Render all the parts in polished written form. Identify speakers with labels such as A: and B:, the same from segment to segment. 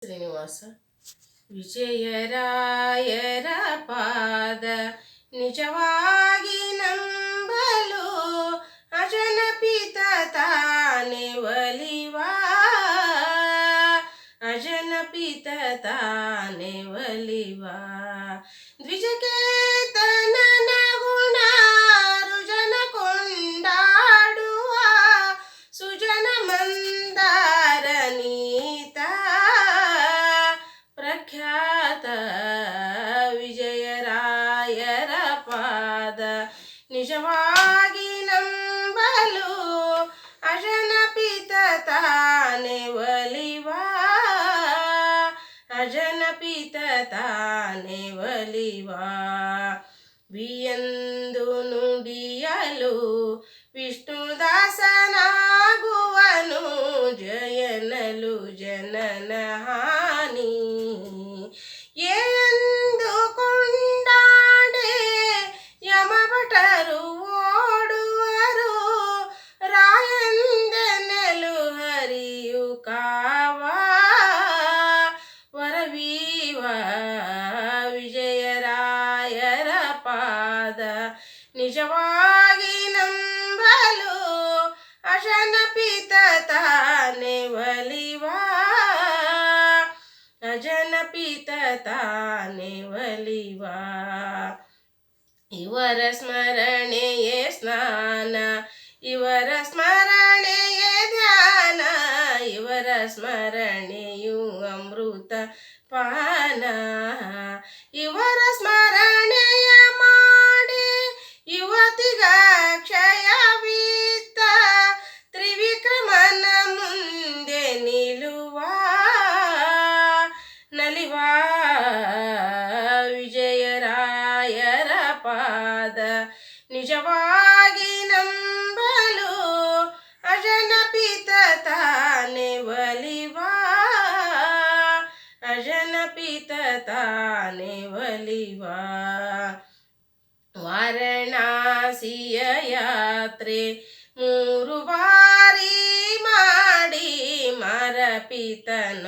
A: ಶ್ರೀನಿವಾಸ ವಿಜಯರಾಯರ ಪಾದ ನಿಜವಾಗಿ ನಂಬಲು ಅಜನಪಿತ ತಾನೆ ಒಲಿವಾ ಅಜನಪಿತ ತಾನೆ ಒಲಿವಾ ದ್ವಿಜಕೇತನನ ಗುಣ ರುಜನ ಕೊಂಡಾಡುವ ಸುಜನ ಮಂದಾರ ನೀತ ಪ್ರಖ್ಯಾತ ವಿಜಯರಾಯರ ಪಾದ ನಿಜವಾಗಿ ನಂಬಲು ಅಜನಪಿತ ತಾನೆ ಒಲಿವಾ ಅಜನಪಿತ ತಾನೆ ಒಲಿವಾ ವಿಯಂದು ನುಡಿಯಲು ವಿಷ್ಣುದಾಸನಾಗುವನು ಜಯನಲು ಜನನ ಹಾನಿ ಎಂದು ಕೊಂಡಾಡೆ ಯಮಭಟರು ಓಡುವರು ರಾಯಂದನಲು ಹರಿಯು ಕಾವ ವರವೀವ ವಿಜಯರಾಯರ ಪಾದ ನಿಜವಾಗಿ ನಂಬಲು ಅಜನಪಿತ ತಾನೆ ಒಲಿವಾ ಅಜನಪಿತ ತಾನೆ ಒಲಿವಾ ಇವರ ಸ್ಮರಣೆಯೇ ಸ್ನಾನ ಇವರ ಸ್ಮರಣೆಯೇ ಧ್ಯಾನ ಇವರ ಸ್ಮರಣೆಯು ಅಮೃತ ಪಾನ ಇವರ ಸ್ಮರಣೆಯ ಮಾಡಿ ಯುವತಿಗ ಕ್ಷಯವಿತ್ತ ತ್ರಿವಿಕ್ರಮನ ಮುಂದೆ ನಿಲುವಾ ನಲಿವಾ ವಿಜಯರಾಯರ ಪಾದ ನಿಜವಾಗಿ ನಂಬಲು ಅಜನಪಿತ ತಾನೆ ಒಲಿವಾ ಅಜನಪಿತ ತಾನೆ ಒಲಿವಾ ವಾರಣಾಸಿಯ ಯಾತ್ರೆ 3 ಬಾರಿ ಮಾಡಿ ಮರಪಿತನೊಲುಮೆ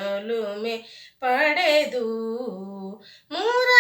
A: ಪಡೆದು 3ವ